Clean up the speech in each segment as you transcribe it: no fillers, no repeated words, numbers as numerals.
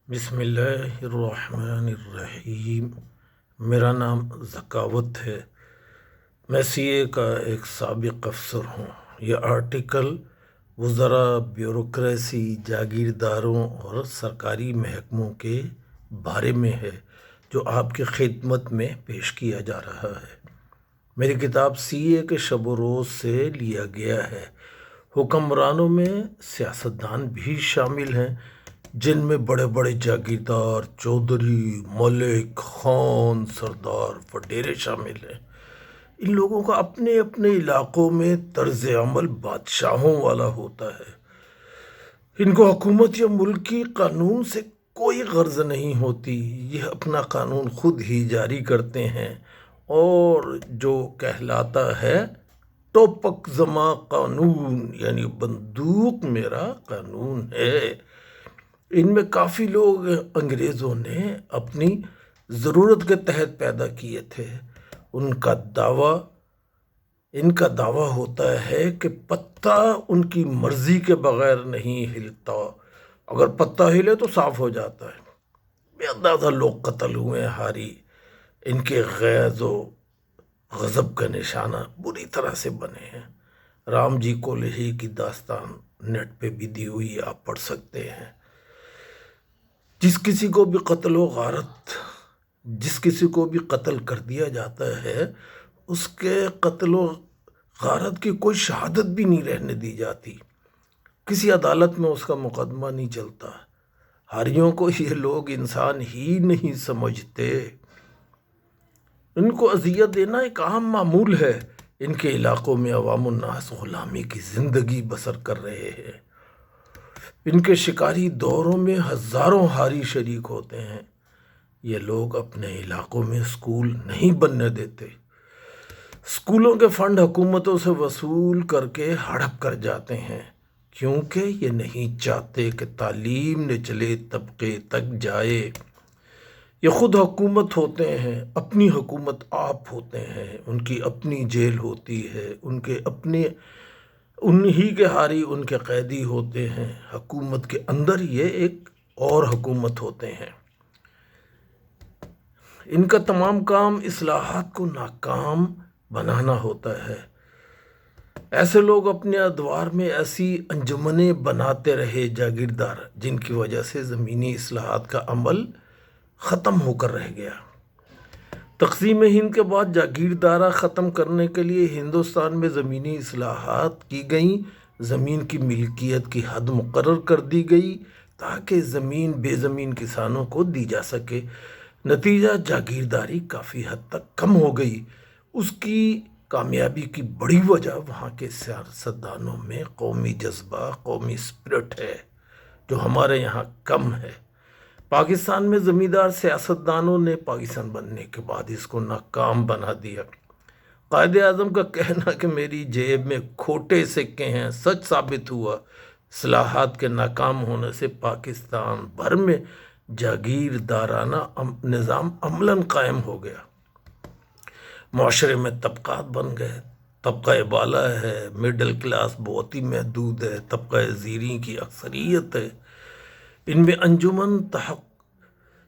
بسم اللہ الرحمن الرحیم۔ میرا نام ذکاوت ہے۔ میں سی اے کا ایک سابق افسر ہوں۔ یہ آرٹیکل وزراء، بیوروکریسی، جاگیرداروں اور سرکاری محکموں کے بارے میں ہے جو آپ کی خدمت میں پیش کیا جا رہا ہے۔ میری کتاب سی اے کے شب و روز سے لیا گیا ہے۔ حکمرانوں میں سیاستدان بھی شامل ہیں، جن میں بڑے بڑے جاگیردار، چودھری، ملک، خان، سردار، وڈیرے شامل ہیں۔ ان لوگوں کا اپنے اپنے علاقوں میں طرز عمل بادشاہوں والا ہوتا ہے۔ ان کو حکومت یا ملکی قانون سے کوئی غرض نہیں ہوتی۔ یہ اپنا قانون خود ہی جاری کرتے ہیں اور جو کہلاتا ہے ٹوپک زما قانون، یعنی بندوق میرا قانون ہے۔ ان میں کافی لوگ انگریزوں نے اپنی ضرورت کے تحت پیدا کیے تھے۔ ان کا دعویٰ ہوتا ہے کہ پتا ان کی مرضی کے بغیر نہیں ہلتا، اگر پتا ہلے تو صاف ہو جاتا ہے۔ بے اندازہ لوگ قتل ہوئے، ہاری ان کے غیظ و غضب کا نشانہ بری طرح سے بنے ہیں۔ رام جی کولہی کی داستان نیٹ پہ بھی دی ہوئی آپ پڑھ سکتے ہیں۔ جس کسی کو بھی قتل کر دیا جاتا ہے، اس کے قتل و غارت کی کوئی شہادت بھی نہیں رہنے دی جاتی۔ کسی عدالت میں اس کا مقدمہ نہیں چلتا۔ ہاریوں کو یہ لوگ انسان ہی نہیں سمجھتے۔ ان کو اذیت دینا ایک عام معمول ہے۔ ان کے علاقوں میں عوام الناس غلامی کی زندگی بسر کر رہے ہیں۔ ان کے شکاری دوروں میں ہزاروں ہاری شریک ہوتے ہیں۔ یہ لوگ اپنے علاقوں میں اسکول نہیں بننے دیتے۔ اسکولوں کے فنڈ حکومتوں سے وصول کر کے ہڑپ کر جاتے ہیں، کیونکہ یہ نہیں چاہتے کہ تعلیم نچلے طبقے تک جائے۔ یہ خود حکومت ہوتے ہیں، اپنی حکومت آپ ہوتے ہیں۔ ان کی اپنی جیل ہوتی ہے، انہی کے ہاری ان کے قیدی ہوتے ہیں۔ حکومت کے اندر یہ ایک اور حکومت ہوتے ہیں۔ ان کا تمام کام اصلاحات کو ناکام بنانا ہوتا ہے۔ ایسے لوگ اپنے ادوار میں ایسی انجمنیں بناتے رہے جاگیردار، جن کی وجہ سے زمینی اصلاحات کا عمل ختم ہو کر رہ گیا۔ تقسیم ہند کے بعد جاگیردارہ ختم کرنے کے لیے ہندوستان میں زمینی اصلاحات کی گئیں۔ زمین کی ملکیت کی حد مقرر کر دی گئی تاکہ زمین بے زمین کسانوں کو دی جا سکے۔ نتیجہ جاگیرداری کافی حد تک کم ہو گئی۔ اس کی کامیابی کی بڑی وجہ وہاں کے سیاستدانوں میں قومی جذبہ، قومی اسپرٹ ہے، جو ہمارے یہاں کم ہے۔ پاکستان میں زمیندار سیاستدانوں نے پاکستان بننے کے بعد اس کو ناکام بنا دیا۔ قائد اعظم کا کہنا کہ میری جیب میں کھوٹے سکے ہیں سچ ثابت ہوا۔ اصلاحات کے ناکام ہونے سے پاکستان بھر میں جاگیردارانہ نظام عملاً قائم ہو گیا۔ معاشرے میں طبقات بن گئے۔ طبقہ بالا ہے، مڈل کلاس بہت ہی محدود ہے، طبقہ زیریں کی اکثریت ہے۔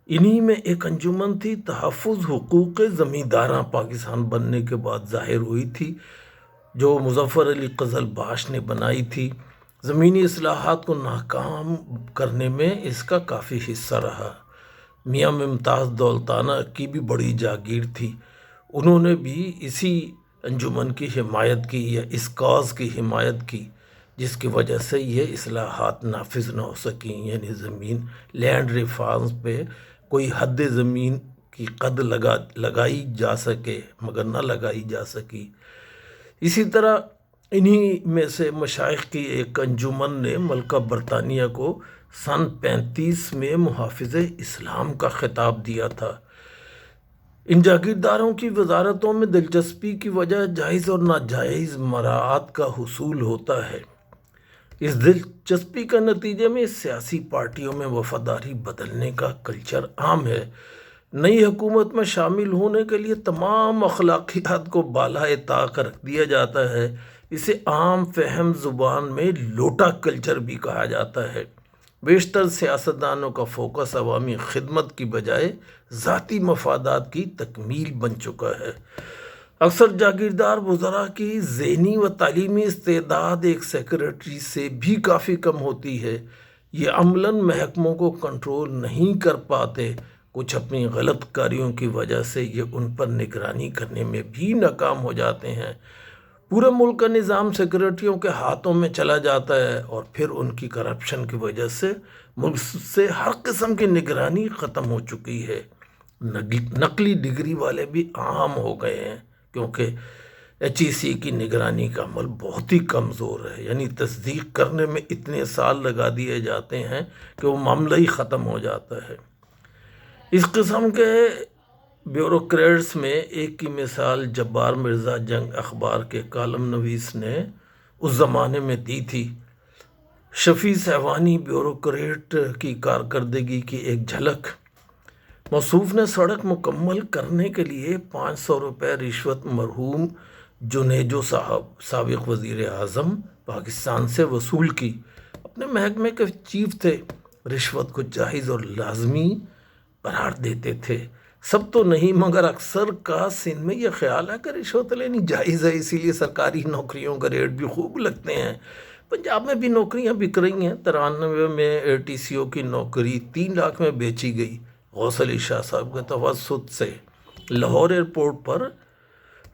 انہی میں ایک انجمن تھی تحفظ حقوق زمینداراں، پاکستان بننے کے بعد ظاہر ہوئی تھی، جو مظفر علی قزلباش نے بنائی تھی۔ زمینی اصلاحات کو ناکام کرنے میں اس کا کافی حصہ رہا۔ میاں ممتاز دولتانہ کی بھی بڑی جاگیر تھی۔ انہوں نے بھی اسی انجمن کی حمایت کی یا اس کاز کی حمایت کی، جس کی وجہ سے یہ اصلاحات نافذ نہ ہو سکیں، یعنی زمین لینڈ ریفارمز پہ کوئی حد زمین کی قد لگائی جا سکے، مگر نہ لگائی جا سکی۔ اسی طرح انہی میں سے مشائخ کی ایک انجمن نے ملکہ برطانیہ کو سن 1935 میں محافظ اسلام کا خطاب دیا تھا۔ ان جاگیرداروں کی وزارتوں میں دلچسپی کی وجہ جائز اور ناجائز مراعات کا حصول ہوتا ہے۔ اس دلچسپی کا نتیجے میں سیاسی پارٹیوں میں وفاداری بدلنے کا کلچر عام ہے۔ نئی حکومت میں شامل ہونے کے لیے تمام اخلاقیات کو بالائے طاق رکھ دیا جاتا ہے۔ اسے عام فہم زبان میں لوٹا کلچر بھی کہا جاتا ہے۔ بیشتر سیاستدانوں کا فوکس عوامی خدمت کی بجائے ذاتی مفادات کی تکمیل بن چکا ہے۔ اکثر جاگیردار وزراء کی ذہنی و تعلیمی استعداد ایک سیکریٹری سے بھی کافی کم ہوتی ہے۔ یہ عملاً محکموں کو کنٹرول نہیں کر پاتے، کچھ اپنی غلط کاریوں کی وجہ سے یہ ان پر نگرانی کرنے میں بھی ناکام ہو جاتے ہیں۔ پورے ملک کا نظام سیکریٹریوں کے ہاتھوں میں چلا جاتا ہے اور پھر ان کی کرپشن کی وجہ سے ملک سے ہر قسم کی نگرانی ختم ہو چکی ہے۔ نقلی ڈگری والے بھی عام ہو گئے ہیں کیونکہ HEC کی نگرانی کا عمل بہت ہی کمزور ہے، یعنی تصدیق کرنے میں اتنے سال لگا دیے جاتے ہیں کہ وہ معاملہ ہی ختم ہو جاتا ہے۔ اس قسم کے بیوروکریٹس میں ایک کی مثال جبار مرزا جنگ اخبار کے کالم نویس نے اس زمانے میں دی تھی۔ شفیع سہوانی بیوروکریٹ کی کارکردگی کی ایک جھلک۔ موصوف نے سڑک مکمل کرنے کے لیے 500 روپے رشوت مرحوم جنیجو صاحب سابق وزیر اعظم پاکستان سے وصول کی۔ اپنے محکمے کے چیف تھے، رشوت کو جائز اور لازمی قرار دیتے تھے۔ سب تو نہیں مگر اکثر کا سندھ میں یہ خیال ہے کہ رشوت لینی جائز ہے، اسی لیے سرکاری نوکریوں کا ریٹ بھی خوب لگتے ہیں۔ پنجاب میں بھی نوکریاں بک رہی ہیں۔ 93 میں ATCO کی نوکری 3 لاکھ میں بیچی گئی غوث علی شاہ صاحب کے توسط سے۔ لاہور ایئرپورٹ پر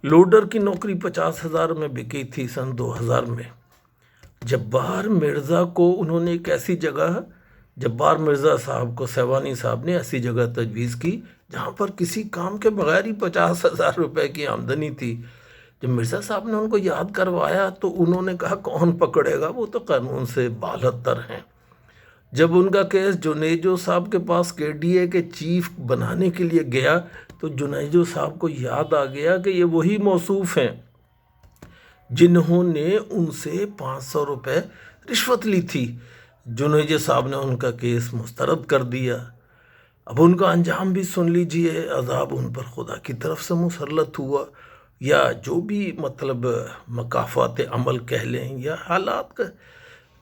لوڈر کی نوکری 50,000 میں بکی تھی سن 2000 میں۔ جبار مرزا کو انہوں نے ایک ایسی جگہ، جبار مرزا صاحب کو سہوانی صاحب نے ایسی جگہ تجویز کی جہاں پر کسی کام کے بغیر ہی 50,000 روپے کی آمدنی تھی۔ جب مرزا صاحب نے ان کو یاد کروایا تو انہوں نے کہا کون پکڑے گا، وہ تو قانون سے بالتر ہیں۔ جب ان کا کیس جنیجو صاحب کے پاس KDA کے چیف بنانے کے لیے گیا تو جنیجو صاحب کو یاد آ گیا کہ یہ وہی موصوف ہیں جنہوں نے ان سے 500 روپے رشوت لی تھی۔ جنیجو صاحب نے ان کا کیس مسترد کر دیا۔ اب ان کا انجام بھی سن لیجئے۔ عذاب ان پر خدا کی طرف سے مسلط ہوا، یا جو بھی مکافات عمل کہہ لیں یا حالات کا۔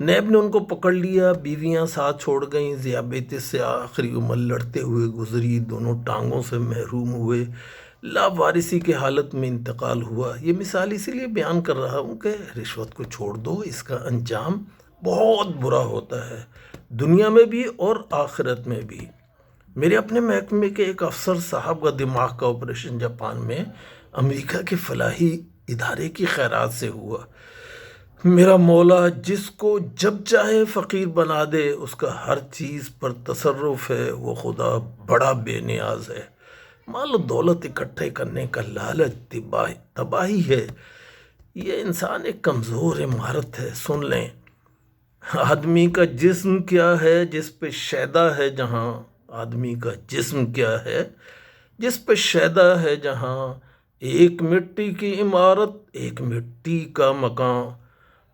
نیب نے ان کو پکڑ لیا، بیویاں ساتھ چھوڑ گئیں، ذیابیطس سے آخری عمر لڑتے ہوئے گزری، دونوں ٹانگوں سے محروم ہوئے، لاوارثی کی حالت میں انتقال ہوا۔ یہ مثال اسی لیے بیان کر رہا ہوں کہ رشوت کو چھوڑ دو، اس کا انجام بہت برا ہوتا ہے، دنیا میں بھی اور آخرت میں بھی۔ میرے اپنے محکمے کے ایک افسر صاحب کا دماغ کا آپریشن جاپان میں امریکہ کے فلاحی ادارے کی خیرات سے ہوا۔ میرا مولا جس کو جب چاہے فقیر بنا دے، اس کا ہر چیز پر تصرف ہے، وہ خدا بڑا بے نیاز ہے۔ مال و دولت اکٹھے کرنے کا لالچ تباہی ہے۔ یہ انسان ایک کمزور عمارت ہے۔ سن لیں، آدمی کا جسم کیا ہے جس پہ شیدا ہے جہاں، آدمی کا جسم کیا ہے جس پہ شیدا ہے جہاں، ایک مٹی کی عمارت ایک مٹی کا مکان،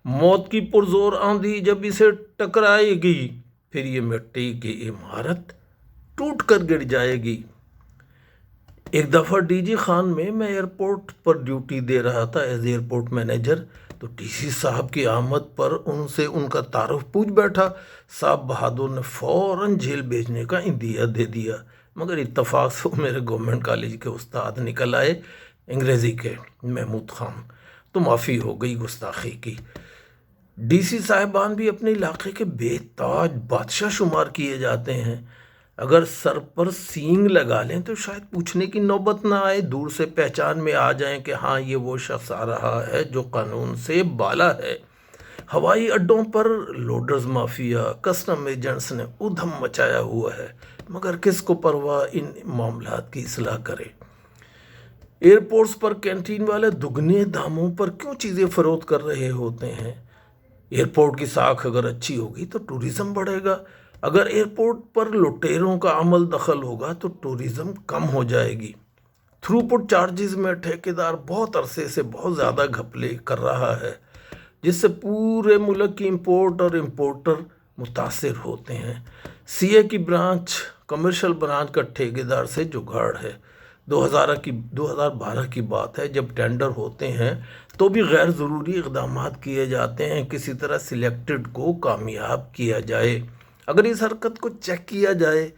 موت کی پرزور آندھی جب اسے ٹکرائے گی، پھر یہ مٹی کی عمارت ٹوٹ کر گر جائے گی۔ ایک دفعہ DG خان میں ایئرپورٹ پر ڈیوٹی دے رہا تھا ایز ایئرپورٹ مینیجر، تو DC صاحب کی آمد پر ان سے ان کا تعارف پوچھ بیٹھا۔ صاحب بہادر نے فوراً جیل بھیجنے کا عندیہ دے دیا، مگر اتفاق سے وہ میرے گورنمنٹ کالج کے استاد نکل آئے، انگریزی کے، محمود خان، تو معافی ہو گئی گستاخی کی۔ DC صاحبان بھی اپنے علاقے کے بے تاج بادشاہ شمار کیے جاتے ہیں۔ اگر سر پر سینگ لگا لیں تو شاید پوچھنے کی نوبت نہ آئے، دور سے پہچان میں آ جائیں کہ ہاں یہ وہ شخص آ رہا ہے جو قانون سے بالا ہے۔ ہوائی اڈوں پر لوڈرز مافیا، کسٹم ایجنٹس نے ادھم مچایا ہوا ہے، مگر کس کو پرواہ ان معاملات کی اصلاح کرے۔ ایئرپورٹس پر کینٹین والے دگنے داموں پر کیوں چیزیں فروخت کر رہے ہوتے ہیں؟ ایئرپورٹ کی ساکھ اگر اچھی ہوگی تو ٹوریزم بڑھے گا، اگر ایئرپورٹ پر لٹیروں کا عمل دخل ہوگا تو ٹوریزم کم ہو جائے گی۔ تھرو پٹ چارجز میں ٹھیکیدار بہت عرصے سے بہت زیادہ گھپلے کر رہا ہے، جس سے پورے ملک کی امپورٹ اور امپورٹر متاثر ہوتے ہیں۔ CA کی برانچ، کمرشل برانچ کا ٹھیکیدار سے جگاڑ ہے۔ 2012 کی بات ہے، جب ٹینڈر ہوتے ہیں تو بھی غیر ضروری اقدامات کیے جاتے ہیں، کسی طرح سلیکٹڈ کو کامیاب کیا جائے۔ اگر اس حرکت کو چیک کیا جائے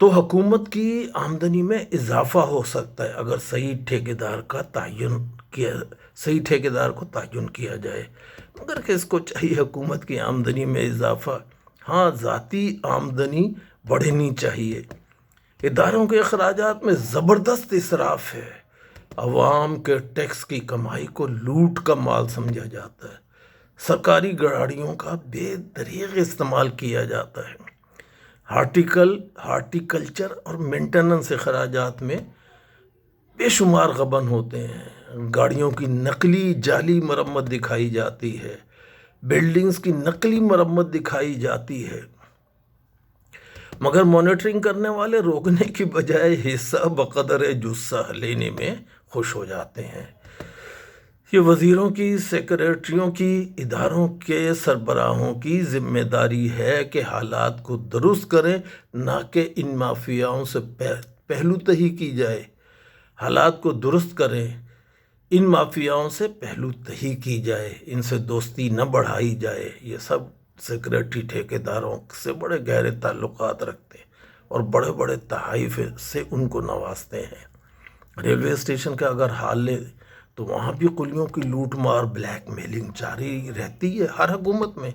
تو حکومت کی آمدنی میں اضافہ ہو سکتا ہے، اگر صحیح ٹھیکیدار کو تعین کیا جائے۔ مگر کس کو چاہیے حکومت کی آمدنی میں اضافہ؟ ہاں، ذاتی آمدنی بڑھنی چاہیے۔ اداروں کے اخراجات میں زبردست اسراف ہے، عوام کے ٹیکس کی کمائی کو لوٹ کا مال سمجھا جاتا ہے، سرکاری گاڑیوں کا بے دریغ استعمال کیا جاتا ہے، ہارٹیکلچر اور مینٹیننس اخراجات میں بے شمار غبن ہوتے ہیں، گاڑیوں کی نقلی جعلی مرمت دکھائی جاتی ہے، بلڈنگز کی نقلی مرمت دکھائی جاتی ہے، مگر مانیٹرنگ کرنے والے روکنے کی بجائے حصہ بقدر جثہ لینے میں خوش ہو جاتے ہیں۔ یہ وزیروں کی، سیکریٹریوں کی، اداروں کے سربراہوں کی ذمہ داری ہے کہ حالات کو درست کریں، نہ کہ ان مافیاؤں سے پہلو تہی کی جائے۔ حالات کو درست کریں، ان مافیاؤں سے پہلو تہی کی جائے، ان سے دوستی نہ بڑھائی جائے۔ یہ سب سیکریٹری ٹھیکیداروں سے بڑے گہرے تعلقات رکھتے ہیں اور بڑے بڑے تحائف سے ان کو نوازتے ہیں۔ ریلوے اسٹیشن کا اگر حال لیں تو وہاں بھی قلیوں کی لوٹ مار، بلیک میلنگ جاری رہتی ہے ہر حکومت میں۔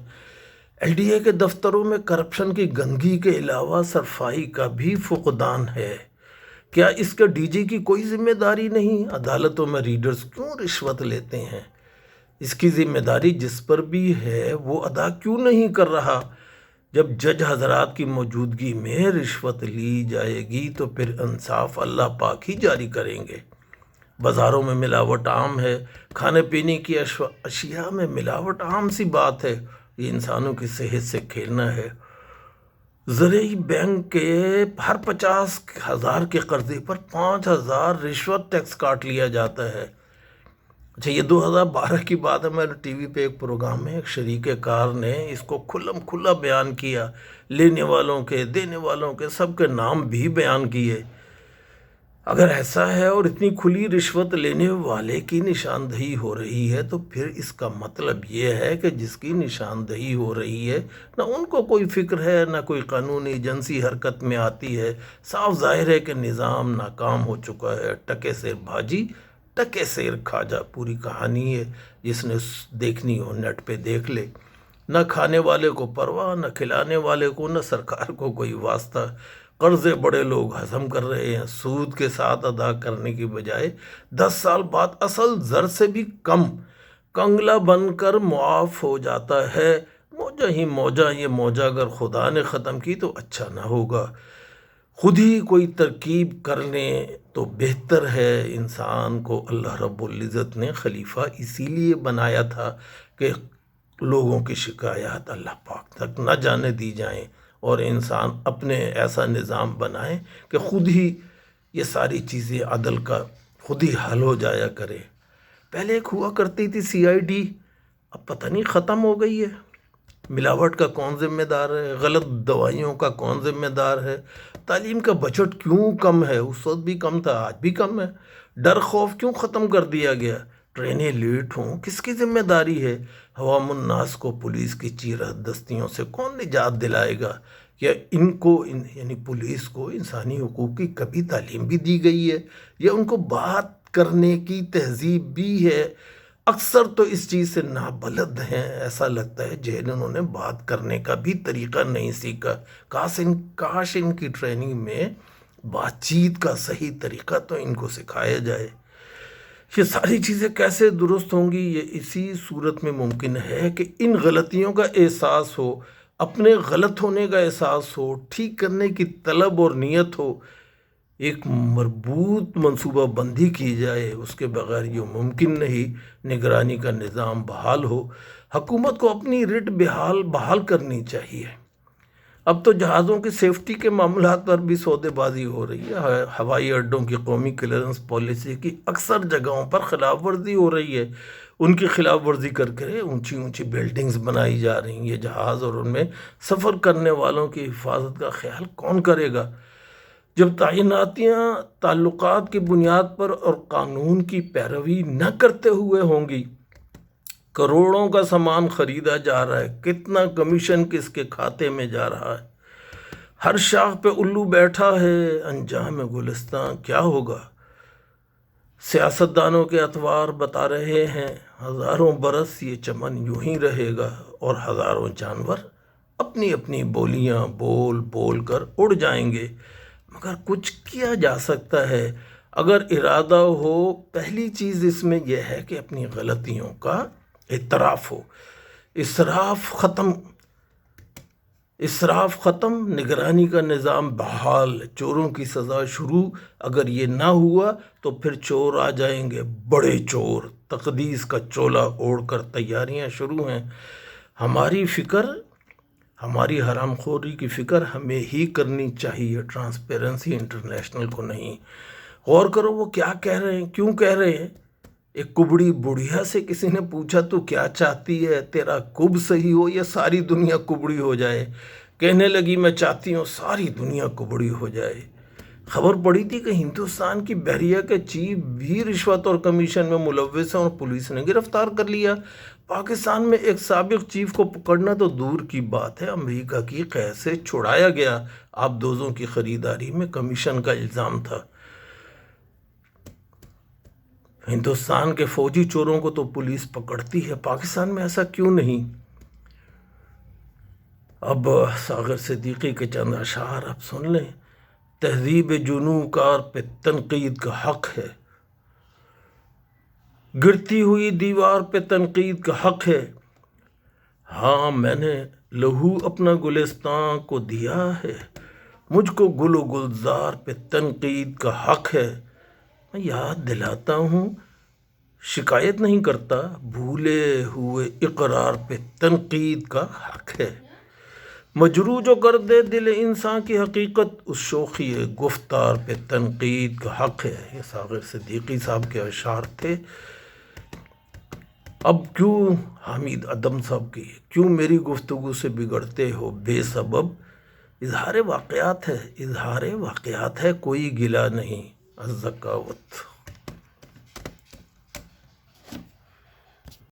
ایل ڈی اے کے دفتروں میں کرپشن کی گندگی کے علاوہ صفائی کا بھی فقدان ہے۔ کیا اس کے ڈی جی کی کوئی ذمہ داری نہیں؟ عدالتوں میں ریڈرز کیوں رشوت لیتے ہیں؟ اس کی ذمہ داری جس پر بھی ہے وہ ادا کیوں نہیں کر رہا؟ جب جج حضرات کی موجودگی میں رشوت لی جائے گی تو پھر انصاف اللہ پاک ہی جاری کریں گے۔ بازاروں میں ملاوٹ عام ہے، کھانے پینے کی اشیاء میں ملاوٹ عام سی بات ہے، یہ انسانوں کی صحت سے کھیلنا ہے۔ زرعی بینک کے ہر 50,000 کے قرضے پر 5,000 رشوت ٹیکس کاٹ لیا جاتا ہے۔ اچھا، یہ 2012 کی بات ہے، میں نے ٹی وی پہ ایک پروگرام میں ایک شریک کار نے اس کو کھلم کھلا بیان کیا، لینے والوں کے، دینے والوں کے، سب کے نام بھی بیان کیے۔ اگر ایسا ہے اور اتنی کھلی رشوت لینے والے کی نشاندہی ہو رہی ہے تو پھر اس کا مطلب یہ ہے کہ جس کی نشاندہی ہو رہی ہے نہ ان کو کوئی فکر ہے، نہ کوئی قانونی ایجنسی حرکت میں آتی ہے۔ صاف ظاہر ہے کہ نظام ناکام ہو چکا ہے۔ ٹکے سیر بھاجی، ٹکے سیر کھاجا، پوری کہانی ہے، جس نے دیکھنی ہو نیٹ پہ دیکھ لے۔ نہ کھانے والے کو پرواہ، نہ کھلانے والے کو، نہ سرکار کو کوئی واسطہ۔ قرضے بڑے لوگ ہضم کر رہے ہیں، سود کے ساتھ ادا کرنے کی بجائے 10 سال بعد اصل زر سے بھی کم کنگلا بن کر معاف ہو جاتا ہے۔ موجہ ہی موجہ، یہ موجہ اگر خدا نے ختم کی تو اچھا نہ ہوگا۔ خود ہی کوئی ترکیب کر لیں تو بہتر ہے۔ انسان کو اللہ رب العزت نے خلیفہ اسی لیے بنایا تھا کہ لوگوں کی شکایات اللہ پاک تک نہ جانے دی جائیں، اور انسان اپنے ایسا نظام بنائے کہ خود ہی یہ ساری چیزیں عدل کا خود ہی حل ہو جایا کرے۔ پہلے ایک ہوا کرتی تھی سی آئی ڈی، اب پتہ نہیں ختم ہو گئی ہے۔ ملاوٹ کا کون ذمہ دار ہے؟ غلط دوائیوں کا کون ذمہ دار ہے؟ تعلیم کا بجٹ کیوں کم ہے؟ اس وقت بھی کم تھا، آج بھی کم ہے۔ ڈر خوف کیوں ختم کر دیا گیا؟ ٹرینیں لیٹ ہوں، کس کی ذمہ داری ہے؟ عوام الناس کو پولیس کی چیرہ دستیوں سے کون نجات دلائے گا؟ یا ان کو یعنی پولیس کو انسانی حقوق کی کبھی تعلیم بھی دی گئی ہے؟ یا ان کو بات کرنے کی تہذیب بھی ہے؟ اکثر تو اس چیز سے نابلد ہیں، ایسا لگتا ہے جہاں انہوں نے بات کرنے کا بھی طریقہ نہیں سیکھا۔ کاش ان کی ٹریننگ میں بات چیت کا صحیح طریقہ تو ان کو سکھایا جائے۔ یہ ساری چیزیں کیسے درست ہوں گی؟ یہ اسی صورت میں ممکن ہے کہ ان غلطیوں کا احساس ہو، اپنے غلط ہونے کا احساس ہو، ٹھیک کرنے کی طلب اور نیت ہو، ایک مربوط منصوبہ بندی کی جائے۔ اس کے بغیر یہ ممکن نہیں۔ نگرانی کا نظام بحال ہو، حکومت کو اپنی رٹ بحال کرنی چاہیے۔ اب تو جہازوں کی سیفٹی کے معاملات پر بھی سودے بازی ہو رہی ہے۔ ہوائی اڈوں کی قومی کلیئرنس پالیسی کی اکثر جگہوں پر خلاف ورزی ہو رہی ہے۔ ان کی خلاف ورزی کر کے اونچی اونچی بلڈنگز بنائی جا رہی ہیں۔ یہ جہاز اور ان میں سفر کرنے والوں کی حفاظت کا خیال کون کرے گا؟ جب تعیناتیاں تعلقات کی بنیاد پر اور قانون کی پیروی نہ کرتے ہوئے ہوں گی کروڑوں کا سامان خریدا جا رہا ہے، کتنا کمیشن کس کے کھاتے میں جا رہا ہے، ہر شاخ پہ الو بیٹھا ہے، انجام گلستان کیا ہوگا؟ سیاستدانوں کے اطوار بتا رہے ہیں ہزاروں برس یہ چمن یوں ہی رہے گا، اور ہزاروں جانور اپنی اپنی بولیاں بول بول کر اڑ جائیں گے، مگر کچھ کیا جا سکتا ہے اگر ارادہ ہو۔ پہلی چیز اس میں یہ ہے کہ اپنی غلطیوں کا اعتراف ہو، اسراف ختم، نگرانی کا نظام بحال، چوروں کی سزا شروع۔ اگر یہ نہ ہوا تو پھر چور آ جائیں گے، بڑے چور، تقدیس کا چولا اوڑھ کر تیاریاں شروع ہیں۔ ہماری حرام خوری کی فکر ہمیں ہی کرنی چاہیے، ٹرانسپیرنسی انٹرنیشنل کو نہیں۔ غور کرو وہ کیا کہہ رہے ہیں، کیوں کہہ رہے ہیں۔ ایک کبڑی بڑھیا سے کسی نے پوچھا تو کیا چاہتی ہے، تیرا کب صحیح ہو یا ساری دنیا کبڑی ہو جائے؟ کہنے لگی میں چاہتی ہوں ساری دنیا کبڑی ہو جائے۔ خبر پڑی تھی کہ ہندوستان کی بحریہ کے چیف بھی رشوت اور کمیشن میں ملوث ہیں اور پولیس نے گرفتار کر لیا۔ پاکستان میں ایک سابق چیف کو پکڑنا تو دور کی بات ہے، امریکہ کی قید سے چھڑایا گیا۔ آبدوزوں کی خریداری میں کمیشن کا الزام تھا۔ ہندوستان کے فوجی چوروں کو تو پولیس پکڑتی ہے، پاکستان میں ایسا کیوں نہیں؟ اب ساغر صدیقی کے چند اشعار اب سن لیں۔ تہذیب جنوں کار پہ تنقید کا حق ہے، گرتی ہوئی دیوار پہ تنقید کا حق ہے۔ ہاں میں نے لہو اپنا گلستان کو دیا ہے، مجھ کو گل و گلزار پہ تنقید کا حق ہے۔ میں یاد دلاتا ہوں، شکایت نہیں کرتا، بھولے ہوئے اقرار پہ تنقید کا حق ہے۔ مجروح جو کر دے دل انسان کی حقیقت، اس شوخی گفتار پہ تنقید کا حق ہے۔ یہ ساغر صدیقی صاحب کے اشعار تھے۔ اب کیوں حامد ادم صاحب کی کیوں میری گفتگو سے بگڑتے ہو بے سبب؟ اظہار واقعات ہے، کوئی گلہ نہیں، الذکاوت۔